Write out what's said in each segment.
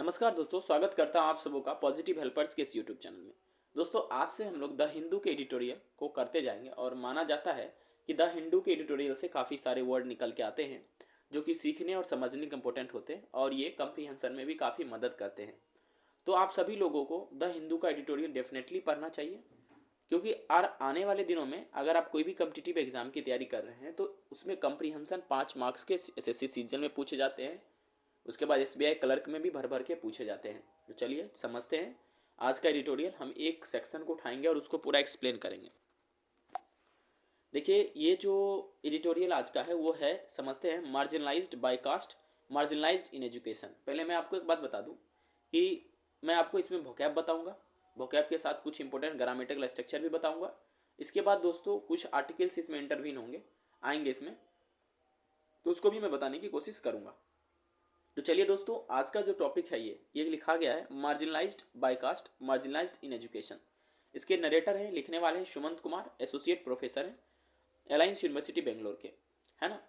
नमस्कार दोस्तों, स्वागत करता हूं आप सबों का पॉजिटिव हेल्पर्स के इस यूट्यूब चैनल में। दोस्तों, आज से हम लोग द हिंदू के एडिटोरियल को करते जाएंगे और माना जाता है कि द हिंदू के एडिटोरियल से काफ़ी सारे वर्ड निकल के आते हैं जो कि सीखने और समझने के इम्पोर्टेंट होते हैं और ये कम्प्रीहेंसन में भी काफ़ी मदद करते हैं। तो आप सभी लोगों को द हिंदू का एडिटोरियल डेफिनेटली पढ़ना चाहिए, क्योंकि आने वाले दिनों में अगर आप कोई भी कम्पिटिटिव एग्जाम की तैयारी कर रहे हैं तो उसमें कम्प्रीहेंसन 5 मार्क्स के एसएससी सीजन में पूछे जाते हैं। उसके बाद एसबीआई क्लर्क में भी भर भर के पूछे जाते हैं। तो चलिए समझते हैं आज का एडिटोरियल। हम एक सेक्शन को उठाएंगे और उसको पूरा एक्सप्लेन करेंगे। देखिए, ये जो एडिटोरियल आज का है वो है, समझते हैं, marginalised by caste, marginalised in education. पहले मैं आपको एक बात बता दूं कि मैं आपको इसमें वोकैब बताऊंगा, वोकैब के साथ कुछ इंपॉर्टेंट ग्रामेटिकल स्ट्रक्चर भी बताऊंगा। इसके बाद दोस्तों कुछ आर्टिकल्स इसमें इंटरवीन होंगे, आएंगे इसमें, तो उसको भी मैं बताने की कोशिश करूंगा। तो चलिए दोस्तों, आज का जो टॉपिक है ये लिखा गया है marginalised by caste, marginalised in education. इसके नरेटर हैं, लिखने वाले हैं सुमंत कुमार, एसोसिएट प्रोफेसर हैं अलायंस यूनिवर्सिटी बेंगलोर के, है ना।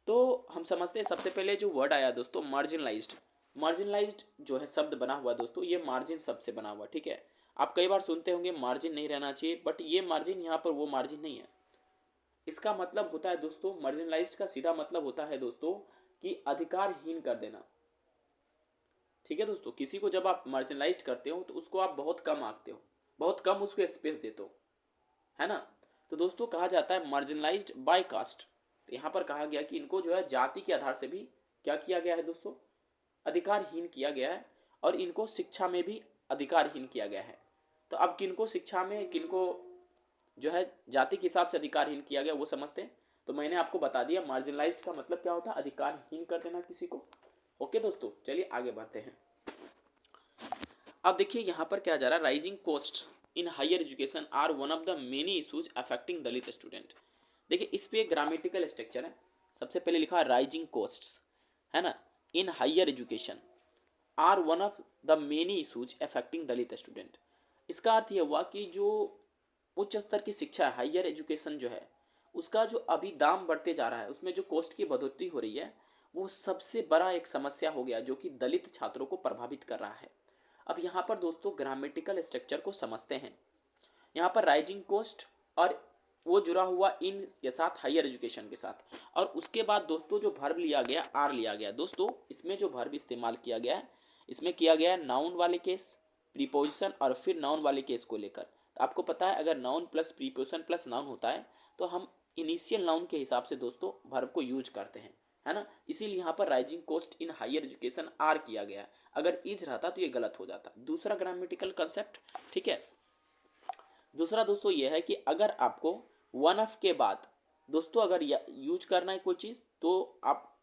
तो हम समझते हैं, सबसे पहले जो वर्ड आया दोस्तों मार्जिनलाइज्ड। मार्जिनलाइज्ड जो है शब्द बना हुआ दोस्तों, ये मार्जिन शब्द से बना हुआ, ठीक है। आप कई बार सुनते होंगे मार्जिन नहीं रहना चाहिए, बट ये मार्जिन यहाँ पर वो मार्जिन नहीं है। इसका मतलब होता है दोस्तों, मार्जिनलाइज्ड का सीधा मतलब होता है दोस्तों कि अधिकारहीन कर देना। ठीक है दोस्तों, किसी को जब आप मार्जिनलाइज करते हो तो उसको आप बहुत कम आंकते हो, बहुत कम उसको स्पेस देते हो, है ना। तो दोस्तों कहा जाता है मार्जिनलाइज्ड बाय कास्ट। तो यहाँ पर कहा गया कि इनको जो है जाति के आधार से भी क्या किया गया है दोस्तों, अधिकारहीन किया गया है, और इनको शिक्षा में भी अधिकारहीन किया गया है। तो अब किनको शिक्षा में, किनको जो है जाति के हिसाब से अधिकारहीन किया गया वो समझते हैं। तो मैंने आपको बता दिया मार्जिनलाइज्ड का मतलब क्या होता है, अधिकारहीन कर देना किसी को। ओके दोस्तों, चलिए आगे बढ़ते हैं। अब देखिए यहाँ पर क्या जा रहा है, rising cost in higher education are one of the many issues affecting Dalit student. देखिए इस पे ग्रामेटिकल स्ट्रक्चर है। सबसे पहले लिखा राइजिंग कॉस्ट्स, है ना, in higher education are one of the many issues affecting Dalit student. इसका अर्थ यह हुआ कि जो उच्च स्तर की शिक्षा है, हायर एजुकेशन जो है, उसका जो अभी दाम बढ़ते जा रहा है, उसमें जो कॉस्ट की बढ़ोतरी हो रही है, वो सबसे बड़ा एक समस्या हो गया जो कि दलित छात्रों को प्रभावित कर रहा है। अब यहाँ पर दोस्तों ग्रामेटिकल स्ट्रक्चर को समझते हैं। यहाँ पर राइजिंग कॉस्ट और वो जुड़ा हुआ इन के साथ, हायर एजुकेशन के साथ, और उसके बाद दोस्तों जो वर्ब लिया गया, आर लिया गया। दोस्तों इसमें जो वर्ब इस्तेमाल किया गया है, इसमें किया गया है नाउन वाले केस, प्रीपोजिशन और फिर नाउन वाले केस को लेकर। तो आपको पता है अगर noun plus preposition plus noun होता है तो हम इनिशियल नाउन के हिसाब से दोस्तों वर्ब को यूज करते हैं, है ना। इसीलिए यहाँ पर rising cost in higher education are किया गया है। अगर इज रहता तो ये गलत हो जाता। दूसरा ग्रामेटिकल कंसेप्ट, ठीक है। दूसरा दोस्तों ये है कि अगर आपको वन ऑफ के बाद दोस्तों अगर यूज करना है कोई चीज़, तो आप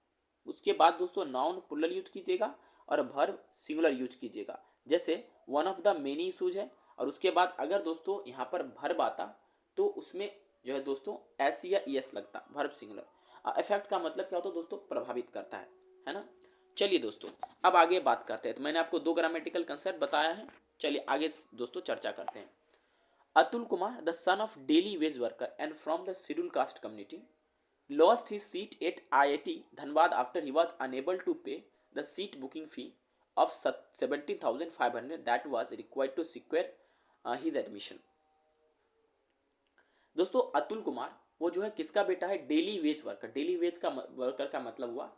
उसके बाद दोस्तों नाउन प्लूरल यूज कीजिएगा और वर्ब सिंगुलर यूज कीजिएगा। जैसे one of the many issues है, और उसके बाद अगर दोस्तों यहाँ पर वर्ब आता तो उसमें जो है दोस्तों एस या एस लगता, वर्ब सिंगुलर। इफेक्ट का मतलब क्या होता है दोस्तों, प्रभावित करता है ना। चलिए दोस्तों अब आगे बात करते हैं। तो मैंने आपको दो ग्रामेटिकल कंसेप्ट बताया है, चलिए आगे दोस्तों चर्चा करते हैं। Atul Kumar, the son of daily wage worker and from the scheduled caste community, lost his seat at IIT Dhanbad after he was unable to pay the seat booking fee of 17,500 that was required to secure his admission. दोस्तों अतुल कुमार वो जो है किसका बेटा है, daily veg worker. Daily veg का worker का मतलब हुआ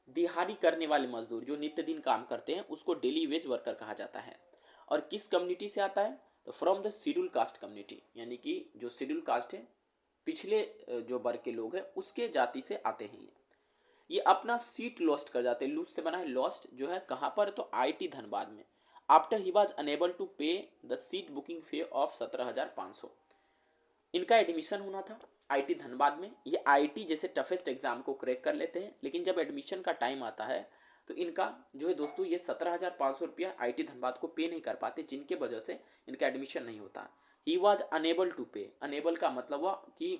दिहाड़ी करने वाले मजदूर, जो नित्य दिन काम करते हैं उसको डेली वेज वर्कर कहा जाता है। और किस कम्युनिटी से आता है, तो from the schedule caste community, यानी कि जो शेड्यूल कास्ट है, पिछले जो वर्ग के लोग हैं उसके जाति से आते हैं। ये अपना सीट लॉस्ट कर जाते हैं, लूज से बना है लॉस्ट, जो है कहाँ पर, तो आईटी धनबाद में। After he was unable to pay the seat booking fee of 17,500। इनका एडमिशन होना था आईटी धनबाद में। ये आईटी जैसे टफेस्ट एग्जाम को क्रैक कर लेते हैं, लेकिन जब एडमिशन का टाइम आता है तो इनका जो है दोस्तों ये 17,500 रुपया आईटी धनबाद को पे नहीं कर पाते, जिनके वजह से इनका एडमिशन नहीं होता। ही वॉज अनेबल टू पे, अनेबल का मतलब हुआ कि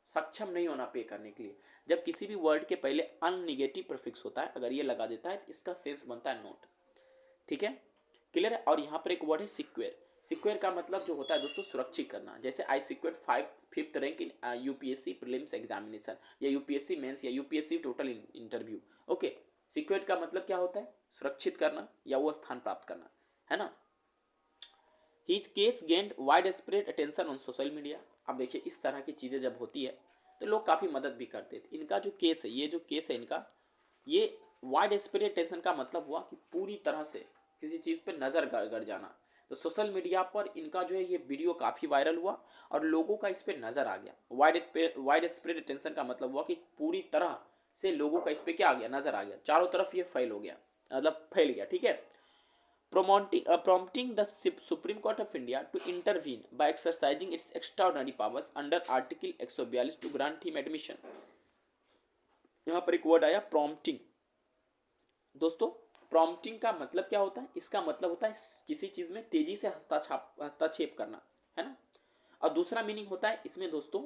सक्षम नहीं होना पे करने के लिए। जब किसी भी वर्ड के पहले अन निगेटिव प्रीफिक्स होता है, अगर ये लगा देता है तो इसका सेंस बनता है नोट, ठीक है, क्लियर है। और यहाँ पर एक वर्ड है सिक्वेयर। सिक्वेयर का मतलब जो होता है दोस्तों सुरक्षित करना। जैसे आई सिक्वेयर 5th rank in UPSC prelims examination, या यूपीएससी मेंस, या UPSC total interview. Okay, secured का मतलब क्या होता है? सुरक्षित करना या वो स्थान प्राप्त करना, है ना। His case gained wide spread attention on social media. अब देखिए इस तरह की चीज़ें जब होती है तो लोग काफ़ी मदद भी करते थे। इनका जो केस है, ये जो केस है इनका, ये वाइड स्प्रेड अटेंशन का मतलब हुआ कि पूरी तरह से किसी चीज़ पर नज़र गड़ जाना। तो सोशल मीडिया पर इनका जो है ये वीडियो काफ़ी वायरल हुआ और लोगों का इस पर नज़र आ गया। वाइड स्प्रेड अटेंशन का मतलब हुआ कि पूरी तरह से लोगों का इस पर क्या आ गया? नज़र आ गया, चारों तरफ ये फैल हो गया, मतलब फैल गया, ठीक है। Prompting the Supreme Court of India to intervene by exercising its extraordinary powers under Article 142 to grant him admission। यहाँ पर एक वर्ड आया प्रॉम्प्टिंग। दोस्तों प्रॉम्प्टिंग का मतलब क्या होता है? इसका मतलब होता है किसी चीज में तेजी से हस्तक्षेप करना, है ना। और दूसरा मीनिंग होता है इसमें दोस्तों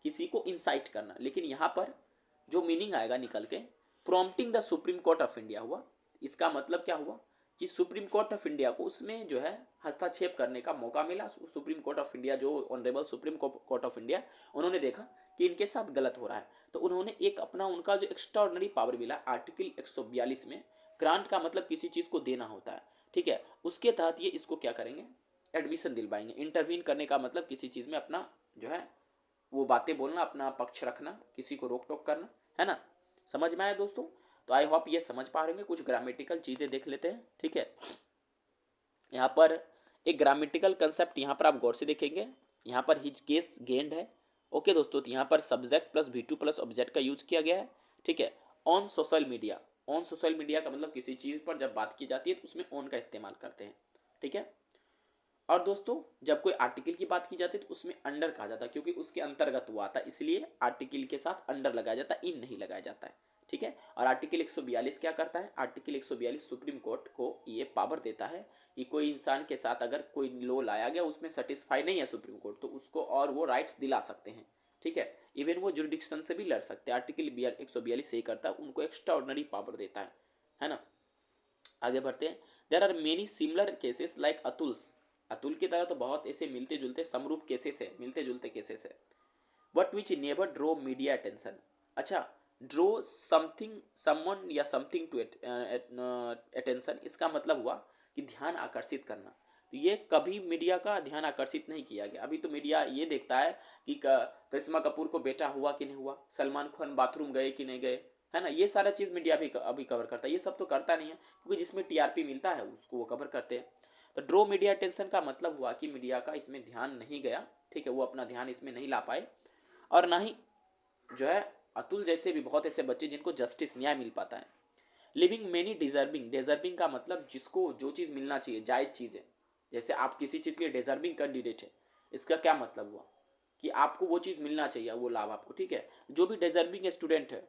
किसी को इंसाइट करना। लेकिन यहाँ पर जो मीनिंग आएगा निकल के, prompting the supreme court of India हुआ, इसका मतलब क्या हुआ कि सुप्रीम कोर्ट ऑफ इंडिया को उसमें जो है हस्तक्षेप करने का मौका मिला। सुप्रीम कोर्ट ऑफ इंडिया, जो honourable supreme court of India, उन्होंने देखा कि इनके साथ गलत हो रहा है, तो उन्होंने एक अपना उनका जो एक्स्ट्राऑर्डिनरी पावर मिला आर्टिकल 142 में, ग्रांट का मतलब किसी चीज़ को देना होता है, ठीक है, उसके तहत ये इसको क्या करेंगे? एडमिशन दिलवाएंगे। इंटरवीन करने का मतलब किसी चीज़ में अपना जो है वो बातें बोलना, अपना पक्ष रखना, किसी को रोक टोक करना, है ना। समझ में आया दोस्तों? तो आई होप ये समझ पा रहे होंगे। कुछ ग्रामेटिकल चीज़ें देख लेते हैं, ठीक है। यहाँ पर एक ग्रामेटिकल कंसेप्ट यहाँ पर आप गौर से देखेंगे। यहाँ पर हिज केस गेंड है, ओके दोस्तों। तो यहाँ पर subject plus V2 plus object का यूज किया गया है, ठीक है। On social media, on social media का मतलब किसी चीज़ पर जब बात की जाती है तो उसमें ऑन का इस्तेमाल करते हैं, ठीक है। और दोस्तों जब कोई आर्टिकल की बात की जाती है तो उसमें अंडर कहा जाता है, क्योंकि उसके अंतर्गत हुआ आता है, इसलिए आर्टिकल के साथ अंडर लगाया जाता है, इन नहीं लगाया जाता है, ठीक है। और आर्टिकल 142 क्या करता है? आर्टिकल 142 सुप्रीम कोर्ट को ये पावर देता है कि कोई इंसान के साथ अगर कोई लॉ लाया गया उसमें सेटिस्फाई नहीं है सुप्रीम कोर्ट, तो उसको और वो राइट्स दिला सकते हैं, ठीक है। इवन वो जुरिडिक्शन से भी लड़ सकते हैं। आर्टिकल 142 यही करता है, उनको एक्स्ट्रा ऑर्डिनरी पावर देता है ना। आगे बढ़ते हैं। There are many similar cases like Atul's. Atul की तरह तो बहुत ऐसे मिलते जुलते समरूप केसेस है, मिलते जुलते केसेस है, but which never draw media attention. अच्छा, ड्रो समथिंग समवन या समथिंग टू अटेंशन, इसका मतलब हुआ कि ध्यान आकर्षित करना। तो ये कभी मीडिया का ध्यान आकर्षित नहीं किया गया। अभी तो मीडिया ये देखता है कि करिश्मा कपूर को बेटा हुआ कि नहीं हुआ, सलमान खान बाथरूम गए कि नहीं गए, है ना। ये सारा चीज़ मीडिया भी अभी कवर करता है। ये सब तो करता नहीं है, क्योंकि जिसमें टीआरपी मिलता है उसको वो कवर करते हैं। तो ड्रो मीडिया अटेंशन का मतलब हुआ कि मीडिया का इसमें ध्यान नहीं गया, ठीक है, वो अपना ध्यान इसमें नहीं ला पाए। और ना ही जो है अतुल जैसे भी बहुत ऐसे बच्चे जिनको जस्टिस, न्याय मिल पाता है। लिविंग मेनी डिजर्विंग, डिजर्विंग का मतलब जिसको जो चीज़ मिलना चाहिए, जायज़ चीज़ है। जैसे आप किसी चीज़ के लिए डिजर्विंग कैंडिडेट है, इसका क्या मतलब हुआ कि आपको वो चीज़ मिलना चाहिए, वो लाभ आपको, ठीक है। जो भी डिजर्विंग स्टूडेंट है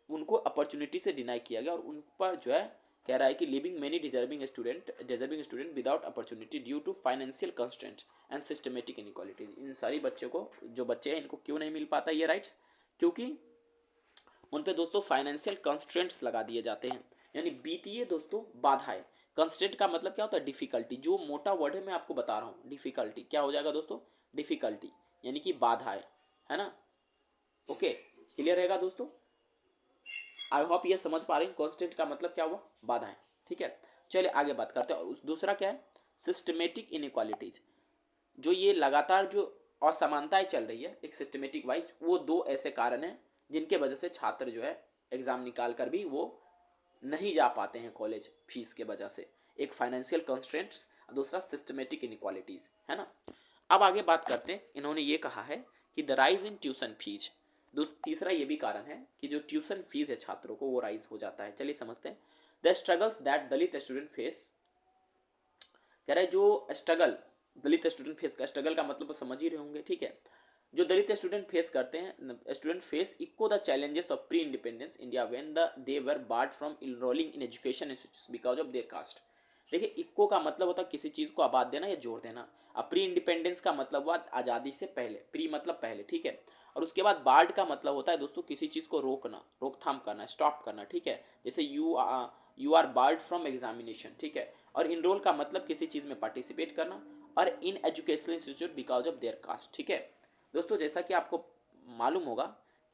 उनको अपॉर्चुनिटी से डिनाई किया गया, और उन पर जो है कह रहा है कि living many deserving student without opportunity due to financial constraint and systematic inequalities. इन सारी बच्चों को, जो बच्चे हैं, इनको क्यों नहीं मिल पाता ये राइट्स? क्योंकि उन पे दोस्तों फाइनेंशियल कंस्ट्रेंट्स लगा दिए जाते हैं, यानी वित्तीय दोस्तों बाधाएं। कंस्ट्रेंट का मतलब क्या होता है? डिफिकल्टी। जो मोटा वर्ड है मैं आपको बता रहा हूँ, डिफिकल्टी क्या हो जाएगा दोस्तों? डिफिकल्टी, यानी कि बाधाएं, है ना। ओके, क्लियर रहेगा दोस्तों? आई होप ये समझ पा रहे हैं। कॉन्स्टेंट का मतलब क्या हुआ? बाधाएं, ठीक है। चलिए आगे बात करते हैं। और दूसरा क्या है? Systematic inequalities. जो ये लगातार जो असमानताएं चल रही है एक सिस्टमेटिक वाइज, वो दो ऐसे कारण हैं जिनके वजह से छात्र जो है एग्जाम निकाल कर भी वो नहीं जा पाते हैं कॉलेज, फीस के वजह से। एक फाइनेंशियल कंस्ट्रेंट्स, दूसरा सिस्टमेटिक इनइक्वालिटीज, है ना। अब आगे बात करते हैं। इन्होंने ये कहा है कि the rise in tuition fees. तीसरा ये भी कारण है कि जो ट्यूशन फीस है छात्रों को वो राइज हो जाता है। चलिए समझते हैं। The struggles that Dalit student face. कह रहे जो स्ट्रगल दलित स्टूडेंट फेस, का स्ट्रगल का मतलब समझ ही रहे होंगे, ठीक है। जो दलित स्टूडेंट फेस करते हैं, स्टूडेंट फेस इक्को the challenges of pre independence India when they were board from enrolling in education institutes because of their caste. देखिए इक्को का मतलब होता है किसी चीज़ को आबाद देना या जोड़ देना। अब प्री इंडिपेंडेंस का मतलब हुआ आज़ादी से पहले, प्री मतलब पहले, ठीक है। और उसके बाद बार्ड का मतलब होता है दोस्तों किसी चीज़ को रोकना, रोकथाम करना, स्टॉप करना, ठीक है। जैसे you are barred from examination, ठीक है। और इनरोल का मतलब किसी चीज़ में पार्टिसिपेट करना, और in educational institute because of their caste, ठीक है। दोस्तों जैसा कि आपको मालूम होगा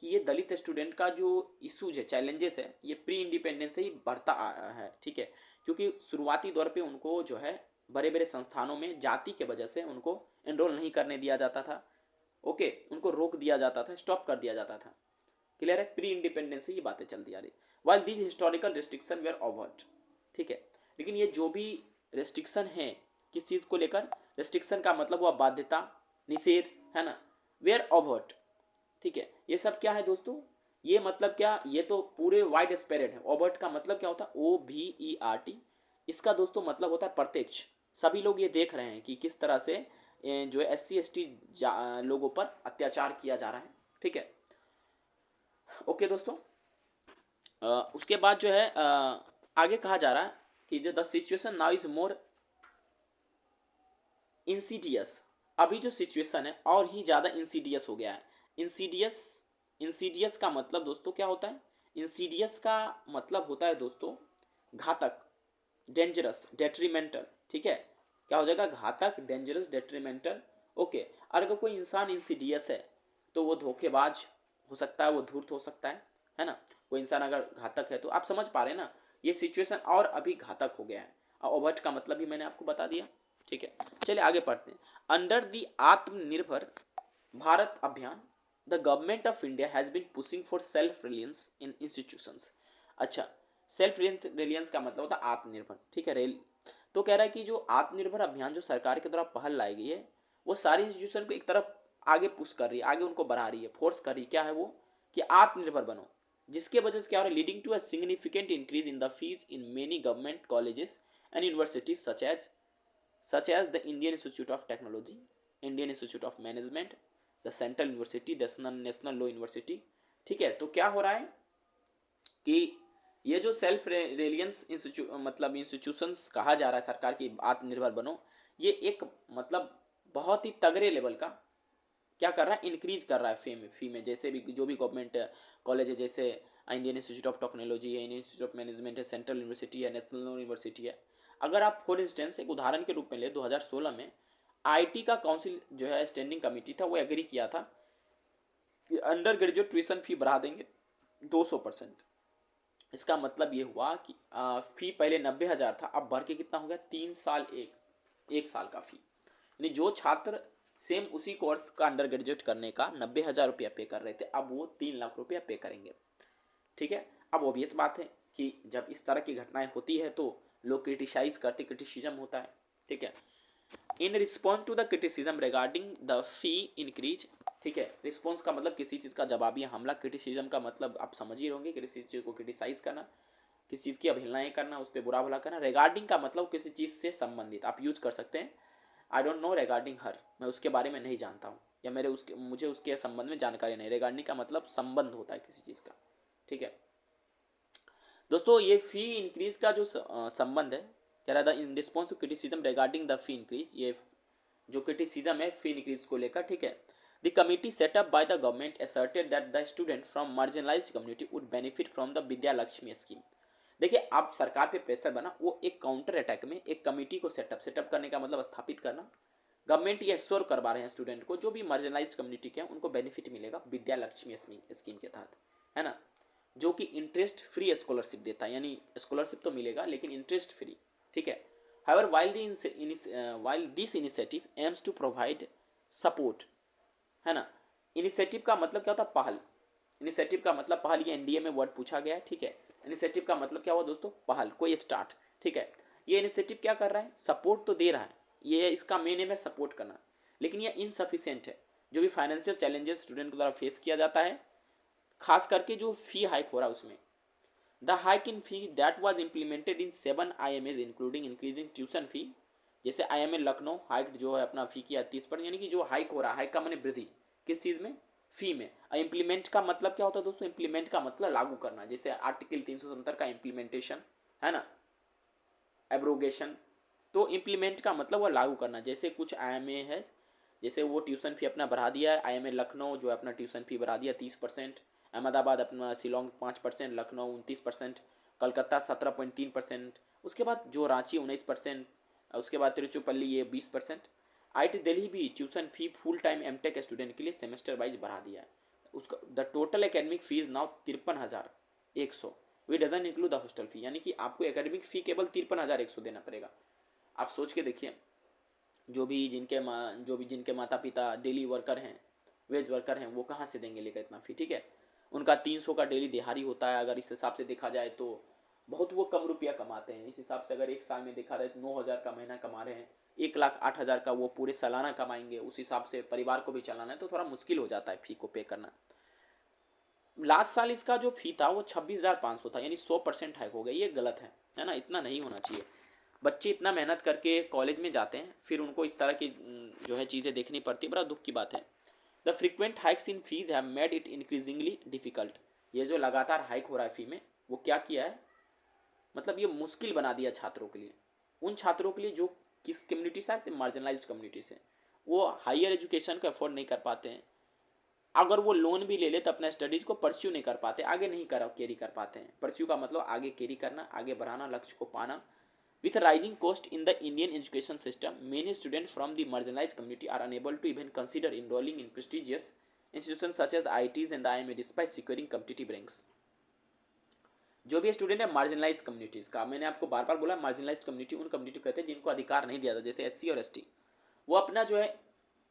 कि ये दलित स्टूडेंट का जो इशूज है, चैलेंजेस है, ये प्री इंडिपेंडेंस से ही बढ़ता आया है, ठीक है। क्योंकि शुरुआती दौर पे उनको जो है बड़े बड़े संस्थानों में जाति के वजह से उनको एनरोल नहीं करने दिया जाता था, ओके, उनको रोक दिया जाता था, स्टॉप कर दिया जाता था। क्लियर है, प्री इंडिपेंडेंस से ये बातें चलती आ रही। While these historical restriction were overt, ठीक है। लेकिन ये जो भी रेस्ट्रिक्शन है किस चीज़ को लेकर, रेस्ट्रिक्शन का मतलब हुआ बाध्यता, निषेध, है ना, वेयर ओवर्ट, ठीक है। ये सब क्या है दोस्तों, ये मतलब क्या, ये तो पूरे वाइड स्प्रेड है। ओवर्ट का मतलब क्या होता है, OVERT, इसका दोस्तों मतलब होता है प्रत्यक्ष। सभी लोग ये देख रहे हैं कि किस तरह से जो है SC ST लोगों पर अत्याचार किया जा रहा है, ठीक है। ओके दोस्तों, उसके बाद जो है आगे कहा जा रहा है कि the situation now is more Insidious. अभी जो सिचुएशन है और ही ज़्यादा इंसीडियस हो गया है। इंसीडियस, इंसीडियस का मतलब दोस्तों क्या होता है, इंसीडियस का मतलब होता है दोस्तों घातक, डेंजरस, डेट्रीमेंटल, ठीक है। क्या हो जाएगा, घातक, डेंजरस, डेट्रीमेंटल, ओके। और अगर कोई इंसान इंसीडियस है तो वो धोखेबाज हो सकता है, वो धूर्त हो सकता है ना। कोई इंसान अगर घातक है तो आप समझ पा रहे हैं ना, ये सिचुएशन और अभी घातक हो गया है। ओवर्ट का मतलब भी मैंने आपको बता दिया, ठीक है। चलिए आगे पढ़ते हैं। Under the Atmanirbhar Bharat Abhiyan the government of India has been pushing for self reliance in institutions. अच्छा, सेल्फ रिलायंस का मतलब होता है आत्मनिर्भर, ठीक है। रेल तो कह रहा है कि जो आत्मनिर्भर अभियान जो सरकार के द्वारा पहल लाई गई है, वो सारी इंस्टीट्यूशन को एक तरफ आगे पुश कर रही है, आगे उनको बढ़ा रही है, फोर्स कर रही है। क्या है वो, कि आत्मनिर्भर बनो, जिसके वजह से क्या हो रहा है, leading to a significant increase in the fees in many government colleges and universities such as the Indian Institute of Technology, Indian Institute of Management, the Central University, the National Law University, ठीक है। तो क्या हो रहा है कि ये जो सेल्फ रिलायंस मतलब इंस्टीट्यूशंस कहा जा रहा है सरकार की आत्मनिर्भर बनो, ये एक मतलब बहुत ही तगड़े लेवल का क्या कर रहा है, इंक्रीज कर रहा है फी में। जैसे भी जो भी गवर्नमेंट कॉलेज है, जैसे इंडियन इंस्टीट्यूट ऑफ टेक्नोलॉजी है, इंडियन इंस्टीट्यूट ऑफ मैनेजमेंट है, सेंट्रल यूनिवर्सिटी है, नेशनल यूनिवर्सिटी है। अगर आप फॉर इंस्टेंस एक उदाहरण के रूप में ले, 2016 में IT का काउंसिल जो है स्टैंडिंग कमेटी था, वो एग्री किया था कि अंडर ग्रेजुएट ट्यूशन फी बढ़ा देंगे 200%। इसका मतलब ये हुआ कि फी पहले 90,000 था, अब बढ़ के कितना हो गया, 3 साल, एक साल का फी। यानी जो छात्र सेम उसी कोर्स का अंडर ग्रेजुएट करने का 90,000 रुपया पे कर रहे थे, अब वो 3 लाख रुपया पे करेंगे, ठीक है। अब ऑब्वियस बात है कि जब इस तरह की घटनाएं होती है तो लोग क्रिटिसाइज करते, क्रिटिसिज्म होता है, ठीक है। In response to the criticism regarding the fee increase, ठीक है। रिस्पॉन्स का मतलब किसी चीज़ का जवाबी हमला, क्रिटिसिज्म का मतलब आप समझ ही होंगे, किसी चीज़ को क्रिटिसाइज करना, किसी चीज़ की अवहेलनाएं करना, उस पर बुरा भला करना। रिगार्डिंग का मतलब किसी चीज़ से संबंधित, आप यूज कर सकते हैं आई डोंट नो रिगार्डिंग हर, मैं उसके बारे में नहीं जानता हूँ, या मुझे उसके संबंध में जानकारी नहीं। रिगार्डिंग का मतलब संबंध होता है किसी चीज़ का, ठीक है दोस्तों। ये फी इंक्रीज का जो संबंध है, कह रहा था in response to criticism regarding the fee increase, ये जो क्रिटिसिज्म है फी इंक्रीज को लेकर, ठीक है। The committee setup by the government asserted that the student from marginalised community would benefit from the Vidya Lakshmi scheme. देखिए, अब सरकार पे प्रेशर बना, वो एक काउंटर अटैक में एक कमेटी को सेटअप करने का मतलब स्थापित करना। गवर्नमेंट ये श्योर करवा रहे हैं स्टूडेंट को, जो भी मार्जिनलाइज कम्युनिटी के हैं उनको बेनिफिट मिलेगा विद्या लक्ष्मी स्कीम के तहत, है ना, जो कि इंटरेस्ट फ्री स्कॉलरशिप देता है। यानी स्कॉलरशिप तो मिलेगा लेकिन इंटरेस्ट फ्री, ठीक है। However while this initiative aims to provide support, है ना। इनिशिएटिव का मतलब क्या होता है, पहल। इनिशिएटिव का मतलब पहल, ये एनडीए में वर्ड पूछा गया है, ठीक है। इनिशिएटिव का मतलब क्या हुआ दोस्तों, पहल, कोई स्टार्ट, ठीक है। ये इनिशिएटिव क्या कर रहा है, सपोर्ट तो दे रहा है, ये इसका मेन एम है सपोर्ट करना, लेकिन ये इनसफिशियंट है। जो भी फाइनेंशियल चैलेंजेस स्टूडेंट के द्वारा फेस किया जाता है, खास करके जो फी हाइक हो रहा है उसमें, the hike in fee that was implemented in 7 IMAs including increasing tuition fee. जैसे IMA लखनऊ हाइक जो है अपना फी किया 30%, यानी कि जो हाइक हो रहा है, हाइक का मैंने वृद्धि किस चीज़ में, फी में। इम्प्लीमेंट का मतलब क्या होता है दोस्तों, इम्प्लीमेंट का मतलब लागू करना, जैसे आर्टिकल 370 का इम्प्लीमेंटेशन, है ना, एब्रोगेशन। तो इम्प्लीमेंट का मतलब वो लागू करना। जैसे कुछ IMA है, जैसे वो ट्यूशन फी अपना बढ़ा दिया है, IMA लखनऊ जो है अपना ट्यूशन फी बढ़ा दिया 30%, अहमदाबाद अपना, शिलोंग 5%, लखनऊ 29%, कलकत्ता 17.3%, उसके बाद जो रांची 19%, उसके बाद तिरुचिरापल्ली ये 20%। IIT दिल्ली भी tuition fee full time MTech student के लिए सेमेस्टर वाइज बढ़ा दिया है। उसका the total academic fee is now 53,100 we doesn't include the hostel fee, यानी कि आपको एकेडमिक फ़ी केवल 53,100 देना पड़ेगा। आप सोच के देखिए, जो भी जिनके माता पिता डेली वर्कर हैं, वेज वर्कर हैं, वो कहाँ से देंगे लेकर इतना फ़ी, ठीक है। उनका 300 का डेली दिहाड़ी होता है, अगर इस हिसाब से देखा जाए तो बहुत वो कम रुपया कमाते हैं। इस हिसाब से अगर एक साल में देखा जाए तो 9,000 का महीना कमा रहे हैं, 1,08,000 का वो पूरे सालाना कमाएंगे, उस हिसाब से परिवार को भी चलाना है तो थोड़ा मुश्किल हो जाता है फ़ी को पे करना। लास्ट साल इसका जो फी था वो 26,500 था, यानी 100% हाइक हो गया। ये गलत है ना, इतना नहीं होना चाहिए। बच्चे इतना मेहनत करके कॉलेज में जाते हैं, फिर उनको इस तरह की जो है चीज़ें देखनी पड़ती है, बड़ा दुख की बात है। The frequent hikes in fees have made it increasingly difficult. ये जो लगातार हाइक हो रहा है फ़ी में, वो क्या किया है, मतलब ये मुश्किल बना दिया छात्रों के लिए। उन छात्रों के लिए जो किस कम्युनिटी से आते हैं, मार्जिनलाइज कम्युनिटी से, वो हायर एजुकेशन को अफोर्ड नहीं कर पाते हैं। अगर वो लोन भी ले ले तो अपना स्टडीज को परस्यू नहीं कर पाते, आगे नहीं कैरी कर पाते हैं। परस्यू का मतलब आगे कैरी करना, आगे बढ़ाना, लक्ष्य को पाना। With rising cost in the Indian education system, many student from the marginalised community are unable to even consider enrolling in prestigious institution such as IITs and IIM despite securing competitive ranks. जो भी student है marginalise communities का, मैंने आपको बार बार बोला, marginalise community उन community कहते हैं जिनको अधिकार नहीं दिया था, जैसे SC और ST। वो अपना जो है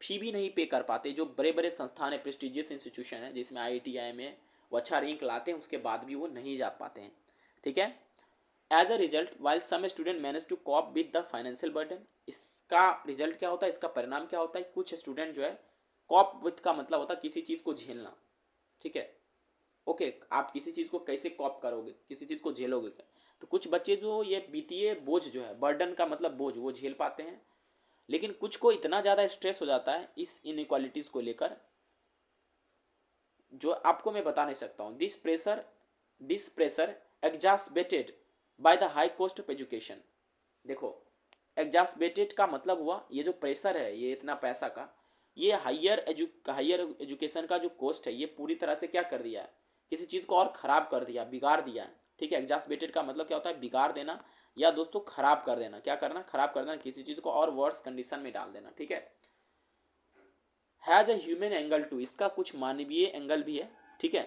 फी भी नहीं पे कर पाते। जो बड़े बड़े संस्थान है, प्रेस्टिजियस इंस्टीट्यूशन है जिसमें IIT IIM है, वो अच्छा रैंक लाते हैं, उसके बाद भी वो नहीं जा पाते हैं, ठीक है। As a result while some student manage to cope with the financial burden, इसका रिजल्ट क्या होता है, इसका परिणाम क्या होता है, कुछ स्टूडेंट जो है, कॉप विद का मतलब होता है किसी चीज़ को झेलना, ठीक है। ओके, आप किसी चीज़ को कैसे कॉप करोगे, किसी चीज़ को झेलोगे क्या, तो कुछ बच्चे जो ये वित्तीय बोझ जो है, बर्डन का मतलब बोझ, वो झेल पाते हैं। लेकिन कुछ को इतना ज़्यादा स्ट्रेस हो जाता है इस इनइक्वालिटीज़ को लेकर, जो आपको मैं बता नहीं सकता हूँ। This pressure exasperated by the high cost of education. देखो, एग्जास्पेटेड का मतलब हुआ ये जो प्रेशर है, ये इतना पैसा का, ये हायर एजुकेशन का जो कॉस्ट है, ये पूरी तरह से क्या कर दिया है, किसी चीज़ को और ख़राब कर दिया, बिगाड़ दिया है, ठीक है। एग्जास्पेटेड का मतलब क्या होता है, बिगाड़ देना, या दोस्तों ख़राब कर देना। क्या करना, ख़राब कर देना, किसी चीज़ को और वर्स कंडीशन में डाल देना, ठीक है। Has a human angle to, इसका कुछ मानवीय एंगल भी है, ठीक है।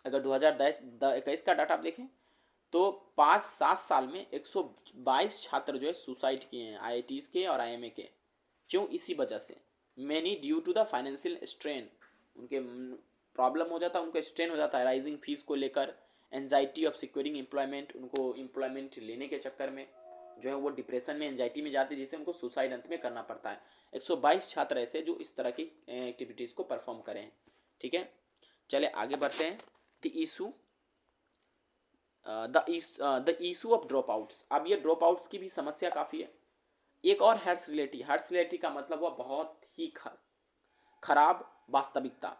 अगर 2021 का डाटा आप देखें तो 5-7 साल में 122 छात्र जो है सुसाइड किए हैं, IITs के और IIM के। क्यों, इसी वजह से, many due to the financial strain, उनके प्रॉब्लम हो जाता है, उनको स्ट्रेन हो जाता है राइजिंग फीस को लेकर, एनजाइटी ऑफ सिक्योरिंग एम्प्लॉयमेंट, उनको एम्प्लॉयमेंट लेने के चक्कर में जो है वो डिप्रेशन में, एंजाइटी में जाते हैं, जिससे उनको सुसाइड अंत में करना पड़ता है। 122 छात्र ऐसे जो इस तरह की एक्टिविटीज़ को परफॉर्म करें हैं, ठीक है। चले आगे बढ़ते हैं। The issue of drop outs. अब ये ड्रॉप आउट्स की भी समस्या काफ़ी है। एक और हर्ट्स रियलिटी का मतलब हुआ बहुत ही खराब वास्तविकता,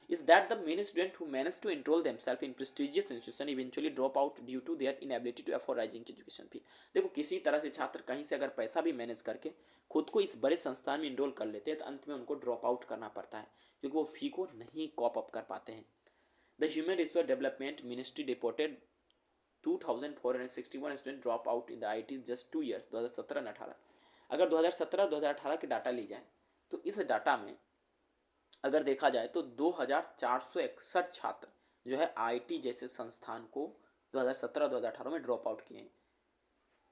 is that the many students who manage to enroll themselves in prestigious institution eventually drop out due to their inability to afford rising education fee। देखो, किसी तरह से छात्र कहीं से अगर पैसा भी मैनेज करके खुद को इस बड़े संस्थान में इनरोल कर लेते हैं तो अंत में उनको ड्रॉप आउट करना पड़ता है, क्योंकि वो फी को नहीं कॉप अप कर पाते हैं। The human resource development ministry reported 2,461 student drop out in the IIT just 2 years, 2017-18। अगर 2017-2018 की डाटा ली जाए तो इस डाटा में अगर देखा जाए तो 2,461 छात्र जो है IIT जैसे संस्थान को 2017-2018 में ड्रॉप आउट किए हैं।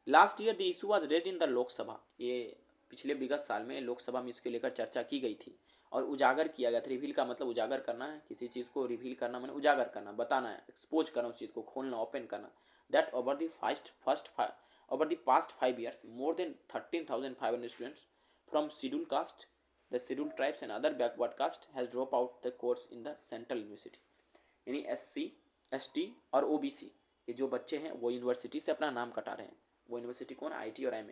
Last year the issue was red in the Lok Sabha, ये पिछले विगत साल में लोकसभा में इसके लेकर चर्चा की गई थी और उजागर किया गया था। रिवील का मतलब उजागर करना है, किसी चीज़ को रिवील करना मैंने उजागर करना, बताना है, एक्सपोज करना, उस चीज़ को खोलना, ओपन करना। That over the past 5 years more than 13,500 students from scheduled caste, the scheduled tribes and other backward caste has dropped out the course in the central university। यानी SC ST और OBC ये जो बच्चे हैं वो university से अपना नाम कटा रहे हैं। वो यूनिवर्सिटी कौन, IIT और IIM।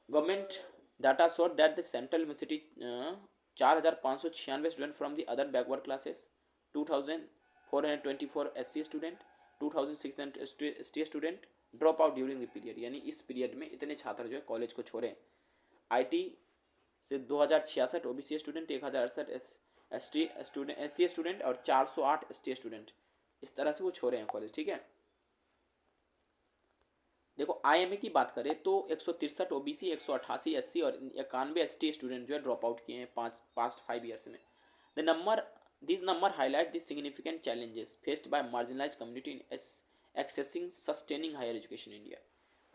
Government data showed that the central university 4,596 student from the other backward classes, 2,424 SC student, 2,600 ST student drop out during the period. यानी इस पीरियड में इतने छात्र जो है कॉलेज को छोड़े हैं। IT से 2,066 OBC स्टूडेंट, 1,068 SC स्टूडेंट और 408 ST स्टूडेंट, इस तरह से वो छोड़े हैं कॉलेज, ठीक है। देखो IIM की बात करें तो 163 OBC, 188 SC और 91 ST स्टूडेंट जो है ड्रॉप आउट किए हैं पास्ट 5 ईयर्स में। The number this number highlight the significant challenges faced by marginalised community in accessing sustaining higher education in India.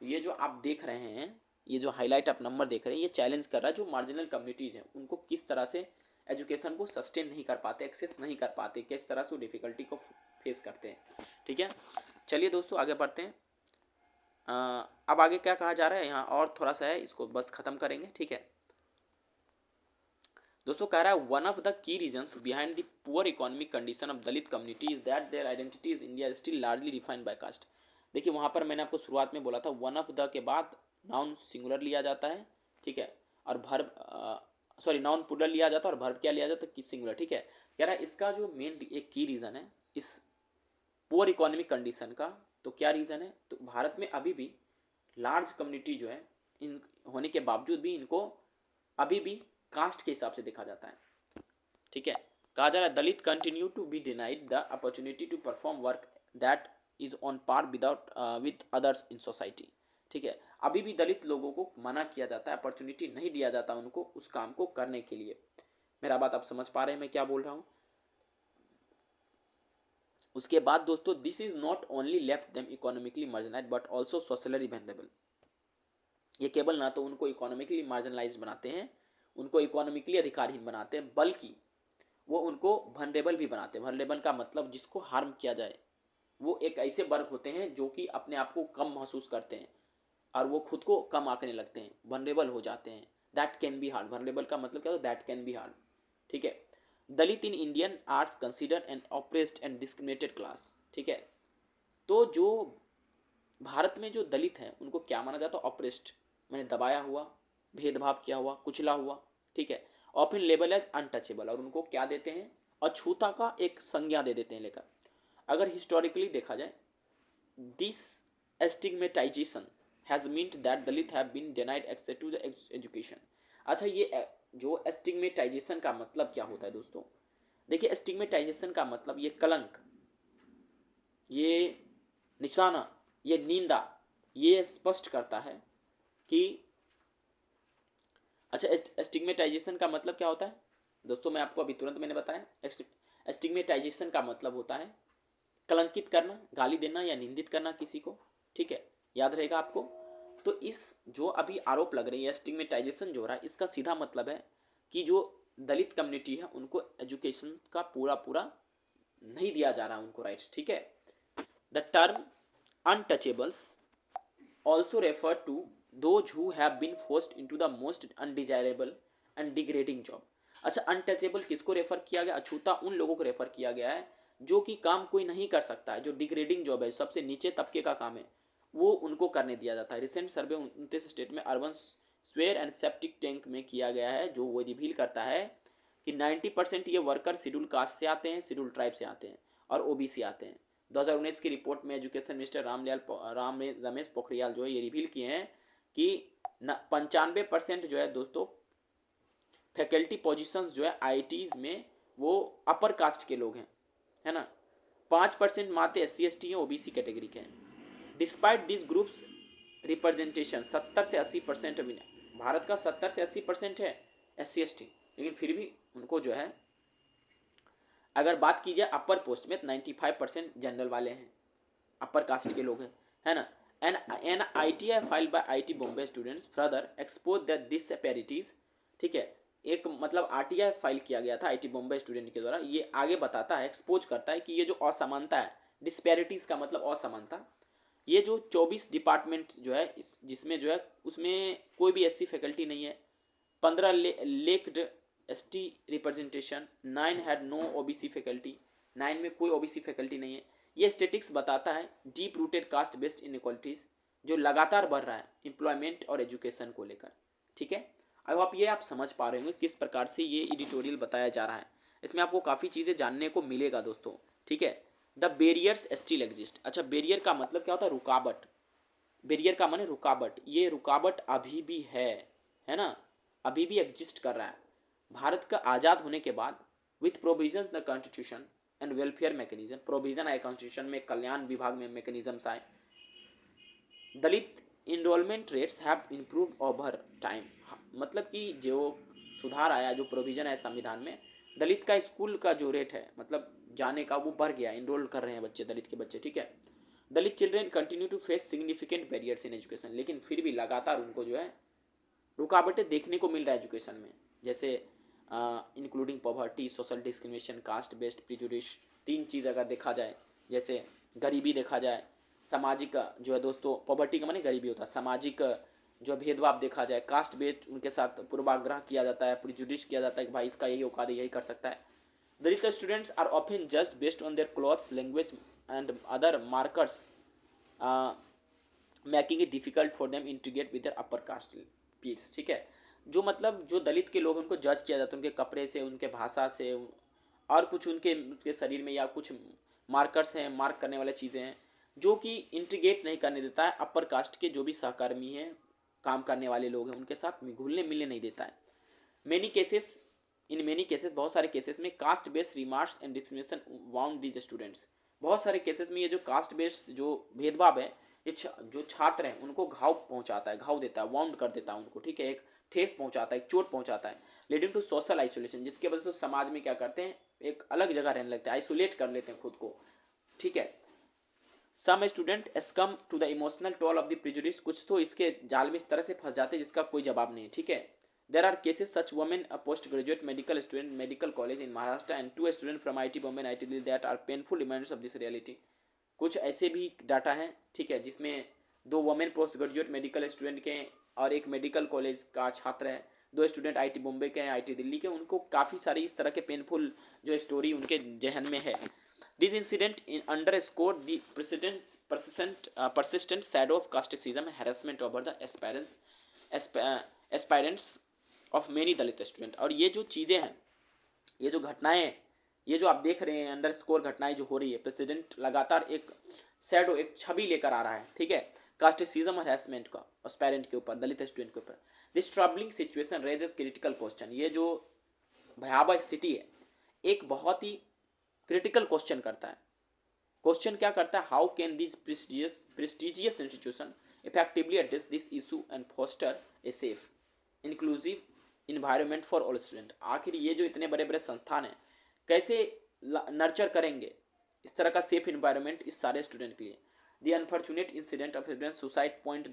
तो ये जो आप देख रहे हैं, ये जो हाईलाइट आप नंबर देख रहे हैं, ये चैलेंज कर रहा है जो मार्जिनल कम्युनिटीज़ हैं उनको किस तरह से एजुकेशन को सस्टेन नहीं कर पाते, एक्सेस नहीं कर पाते, किस तरह से वो डिफ़िकल्टी को फेस करते हैं। ठीक है, चलिए दोस्तों आगे बढ़ते हैं। अब आगे क्या कहा जा रहा है यहाँ, और थोड़ा सा है, इसको बस ख़त्म करेंगे। ठीक है दोस्तों, कह रहा है one of the key reasons behind the poor economic condition of Dalit community is that their identity is India still largely defined by caste. देखिए वहाँ पर मैंने आपको शुरुआत में बोला था वन ऑफ द के बाद नाउन सिंगुलर लिया जाता है। ठीक है, और भर्ब सॉरी नाउन प्लूरल लिया जाता है और भर्ब क्या लिया जाता है, सिंगुलर। ठीक है, कह रहा है इसका जो मेन एक की रीज़न है इस पुअर इकोनॉमिक कंडीशन का, तो क्या रीज़न है, तो भारत में अभी भी लार्ज कम्युनिटी जो है इन होने के बावजूद भी इनको अभी भी कास्ट के हिसाब से देखा जाता है। ठीक है, कहा जा रहा है Dalit continue to be denied the opportunity to perform work that is on par without with others in society. ठीक है, अभी भी दलित लोगों को मना किया जाता है, अपॉर्चुनिटी नहीं दिया जाता उनको उस काम को करने के लिए। मेरा बात आप समझ पा रहे हैं मैं क्या बोल रहा हूँ। उसके बाद दोस्तों, this is not only left them economically marginalise but also socially वेंडेबल। ये केवल ना तो उनको इकोनॉमिकली मार्जिनलाइज बनाते हैं, उनको इकोनॉमिकली अधिकारहीन बनाते हैं, बल्कि वो उनको वनरेबल भी बनाते हैं। वनरेबल का मतलब जिसको हार्म किया जाए, वो एक ऐसे वर्ग होते हैं जो कि अपने आप को कम महसूस करते हैं और वो खुद को कम आंकने लगते हैं, वनरेबल हो जाते हैं। That can be hard, vulnerable का मतलब क्या होता है, दैट कैन बी हार्ड। ठीक है, Dalit in Indian arts consider an oppressed and discriminated class. ठीक है, तो जो भारत में जो दलित हैं उनको क्या माना जाता है, ऑप्रेस्ड, मैंने दबाया हुआ, भेदभाव किया हुआ, कुचला हुआ। ठीक है, ऑफन लेबल एज अनटचेबल, और उनको क्या देते हैं, अछूता का एक संज्ञा दे देते हैं लेकर। अगर हिस्टोरिकली देखा जाए, this stigmatization has meant that Dalit have been denied access to the education. अच्छा, ये जो एस्टिग्मेटाइजेशन का मतलब क्या होता है दोस्तों, देखिए एस्टिग्मेटाइजेशन का मतलब ये कलंक, ये निशाना, ये निंदा, ये स्पष्ट करता है कि अच्छा एस्टिग्मेटाइजेशन का मतलब क्या होता है दोस्तों, मैं आपको अभी तुरंत मैंने बताया। एस्टिग्मेटाइजेशन का मतलब होता है कलंकित करना, गाली देना या निंदित करना किसी को। ठीक है, याद रहेगा आपको। तो इस जो अभी आरोप लग रही है, एस्टिग्मेटाइजेशन जो हो रहा है, इसका सीधा मतलब है कि जो दलित कम्युनिटी है उनको एजुकेशन का पूरा पूरा नहीं दिया जा रहा उनको राइट्स। ठीक है, the term untouchables also refer to those who have been forced into the most undesirable and degrading job। अच्छा, अनटचेबल किसको रेफर किया गया, अछूता उन लोगों को रेफर किया गया है जो कि काम कोई नहीं कर सकता है, जो डिग्रेडिंग जॉब है, सबसे नीचे तबके का काम है, वो उनको करने दिया जाता है। रिसेंट सर्वे 29 स्टेट में urban swear and septic tank में किया गया है, जो वो रिवील करता है कि 90% ये वर्कर शेड्यूल कास्ट से आते हैं, शेड्यूल ट्राइब से आते हैं और ओबीसी आते हैं। 2019 की रिपोर्ट में एजुकेशन मिनिस्टर रमेश पोखरियाल जो है ये रिवील किए हैं कि 95% जो है दोस्तों फैकल्टी पोजीशंस जो है आईटीज में वो अपर कास्ट के लोग हैं, है ना। 5% मात्र SC ST हैं, ओबीसी कैटेगरी के हैं। डिस्पाइट दिस ग्रुप्स रिप्रेजेंटेशन 70 से 80% भारत का 70 से 80% है SC ST, लेकिन फिर भी उनको जो है अगर बात की जाए अपर पोस्ट में 95% जनरल वाले हैं, अपर कास्ट के लोग हैं, है ना। An ITI filed by IT Bombay students further expose that disparities. ठीक है, एक मतलब RTI फाइल किया गया था IT बॉम्बे स्टूडेंट के द्वारा, ये आगे बताता है, एक्सपोज करता है कि ये जो असमानता है, डिस्पैरिटीज का मतलब असमानता, ये जो 24 डिपार्टमेंट जो है इस जिसमें जो है उसमें कोई भी SC फैकल्टी नहीं है, 15 lacked ST representation, 9 had no OBC faculty, 9 में कोई OBC फैकल्टी नहीं है। ये स्टेटिक्स बताता है deep rooted caste based inequalities जो लगातार बढ़ रहा है एम्प्लॉयमेंट और एजुकेशन को लेकर। ठीक है, अब आप ये आप समझ पा रहे होंगे किस प्रकार से ये एडिटोरियल बताया जा रहा है, इसमें आपको काफ़ी चीज़ें जानने को मिलेगा दोस्तों। ठीक है, द बेरियर्स स्टिल एग्जिस्ट। अच्छा, बेरियर का मतलब क्या होता है, रुकावट। बेरियर का माने रुकावट, ये रुकावट अभी भी है ना, अभी भी एग्जिस्ट कर रहा है। भारत का आज़ाद होने के बाद with provision the constitution and welfare mechanism, provision आए कॉन्स्टिट्यूशन में, कल्याण विभाग में मैकेनिज्म्स आए, Dalit enrolment rates have improved over time. मतलब कि जो सुधार आया, जो प्रोविजन है संविधान में, दलित का स्कूल का जो रेट है मतलब जाने का वो बढ़ गया, इनरोल कर रहे हैं बच्चे, दलित के बच्चे, ठीक है। Dalit children continue to face significant barriers in education, लेकिन फिर भी लगातार उनको जो है रुकावटें देखने को मिल रहा है एजुकेशन में, जैसे including poverty, social discrimination, caste based prejudice. तीन चीज़ अगर देखा जाए, जैसे गरीबी देखा जाए, सामाजिक जो है दोस्तों, पॉवर्टी का माने गरीबी होता है, सामाजिक जो भेदभाव देखा जाए, कास्ट बेस्ड उनके साथ पूर्वाग्रह किया जाता है, प्रिजुडिस किया जाता है कि भाई इसका यही औकात है, यही कर सकता है। Dalit students are often just based on their clothes, language and other markers, making it difficult for them integrate with their upper caste peers, ठीक है। जो मतलब जो दलित के लोग उनको जज किया जाता है उनके कपड़े से, उनके भाषा से, और कुछ उनके उसके शरीर में या कुछ मार्कर्स हैं, मार्क करने वाली चीज़ें हैं जो कि इंटीग्रेट नहीं करने देता है अपर कास्ट के जो भी सहकर्मी हैं, काम करने वाले लोग हैं, उनके साथ घुलने मिलने नहीं देता है। Many cases in many cases, बहुत सारे केसेस में caste based remarks and discrimination wound these students, बहुत सारे केसेस में ये जो कास्ट बेस्ड जो भेदभाव है ये जो छात्र हैं उनको घाव पहुंचाता है, घाव देता है, वाउंड कर देता है उनको, ठीक है, एक ठेस पहुंचाता है, एक चोट पहुंचाता है, लीडिंग टू सोशल आइसोलेशन, जिसके वजह से समाज में क्या करते हैं, एक अलग जगह रहने लगते हैं, आइसोलेट कर लेते हैं खुद को, ठीक है। Some student succumb to the emotional toll of the prejudice, कुछ तो इसके जाल में इस तरह से फंस जाते हैं जिसका कोई जवाब नहीं है, ठीक है। There are cases such women, a post graduate medical student medical college in Maharashtra and 2 student from IT Bombay and IT Delhi that are painful reminders of this reality. कुछ ऐसे भी डाटा हैं, ठीक है, जिसमें 2 women post graduate medical student के और एक मेडिकल कॉलेज का छात्र है, 2 स्टूडेंट IT बॉम्बे के हैं, IT दिल्ली के, उनको काफ़ी सारी इस तरह के पेनफुल जो स्टोरी उनके जहन में है। This incident underscored the persistent shadow of casteism and harassment over the aspirants of many Dalit students। और ये जो चीज़ें हैं, ये जो घटनाएं, ये जो आप देख रहे हैं अंडरस्कोर घटनाएं जो हो रही है, प्रेसिडेंट लगातार एक शैडो, एक छवि लेकर आ रहा है, ठीक है, कास्टिसिज्म और हैरेसमेंट का एस्पायरेंट के ऊपर, दलित स्टूडेंट के ऊपर। This troubling situation raises critical question, ये जो भयावह स्थिति है एक बहुत ही क्रिटिकल क्वेश्चन करता है। क्वेश्चन क्या करता है, how can this prestigious institution effectively address this issue and foster a safe inclusive environment for all student. आखिर ये जो इतने बड़े बड़े संस्थान हैं कैसे नर्चर करेंगे इस तरह का सेफ इन्वायरमेंट इस सारे स्टूडेंट के लिए। The unfortunate incident of student suicide point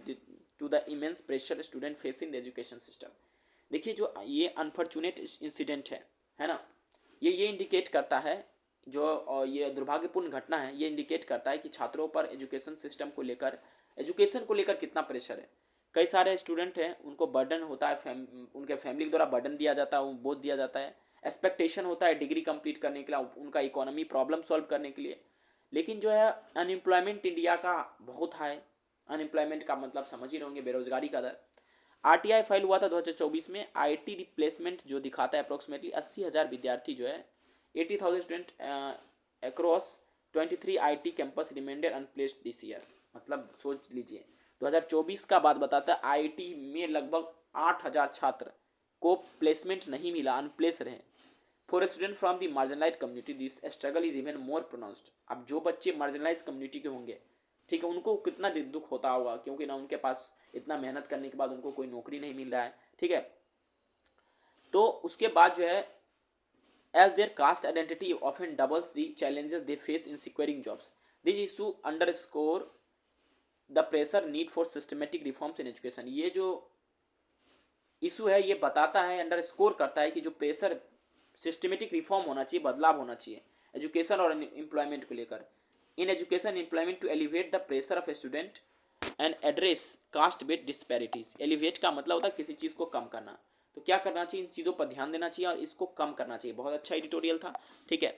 two the immense pressure student facing the education system. देखिए जो ये अनफॉर्चुनेट इंसिडेंट है ना, ये इंडिकेट करता है, जो ये दुर्भाग्यपूर्ण घटना है, ये इंडिकेट करता है कि छात्रों पर एजुकेशन सिस्टम को लेकर, एजुकेशन को लेकर कितना प्रेशर है। कई सारे स्टूडेंट हैं उनको बर्डन होता है, उनके फैमिली द्वारा बर्डन दिया जाता है, बोझ दिया जाता है, एक्सपेक्टेशन होता है डिग्री कंप्लीट करने के लिए, उनका इकोनॉमी प्रॉब्लम सॉल्व करने के लिए। लेकिन जो है अनएम्प्लॉयमेंट इंडिया का बहुत हाई, अनएम्प्लॉयमेंट का मतलब समझ ही रहोगे, बेरोजगारी का दर। RTI फाइल हुआ था 2024 में, IT रिप्लेसमेंट जो दिखाता है अप्रोक्सीमेटली 80,000 विद्यार्थी जो है 80,000 student across 23 IT campus remained unplaced this year. मतलब सोच लीजिए 2024 का बात बताता है IT में लगभग 8,000 छात्र को प्लेसमेंट नहीं मिला, अनप्लेस रहे। For student from the marginalise community this struggle is even more pronounced. अब जो बच्चे मार्जिनलाइज कम्युनिटी के होंगे, ठीक है, उनको कितना दुख होता होगा, क्योंकि ना उनके पास इतना मेहनत करने के बाद उनको कोई नौकरी नहीं मिल रहा है, ठीक है। तो उसके बाद जो है as their caste identity often doubles the challenges they face in securing jobs, this issue underscore the pressure need for systematic reforms in education। ये जो इशू है ये बताता है, अंडरस्कोर करता है कि जो प्रेशर सिस्टमेटिक रिफॉर्म होना चाहिए, बदलाव होना चाहिए एजुकेशन और एम्प्लॉयमेंट को लेकर। In education employment to elevate the pressure of student and address caste based disparities. Elevate का मतलब होता है किसी चीज़ को कम करना, तो क्या करना चाहिए, इन चीज़ों पर ध्यान देना चाहिए और इसको कम करना चाहिए। बहुत अच्छा एडिटोरियल था, ठीक है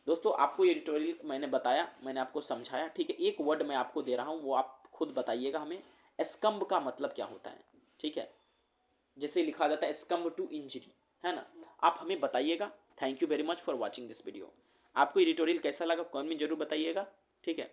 दोस्तों, आपको ये एडिटोरियल मैंने बताया, मैंने आपको समझाया, ठीक है। एक वर्ड मैं आपको दे रहा हूँ, वो आप खुद बताइएगा हमें, स्कम्ब का मतलब क्या होता है, ठीक है, जैसे लिखा जाता है स्कम्ब टू इंजरी, है ना, आप हमें बताइएगा। Thank you very much for watching this video. आपको एडिटोरियल कैसा लगा कमेंट में जरूर बताइएगा, ठीक है।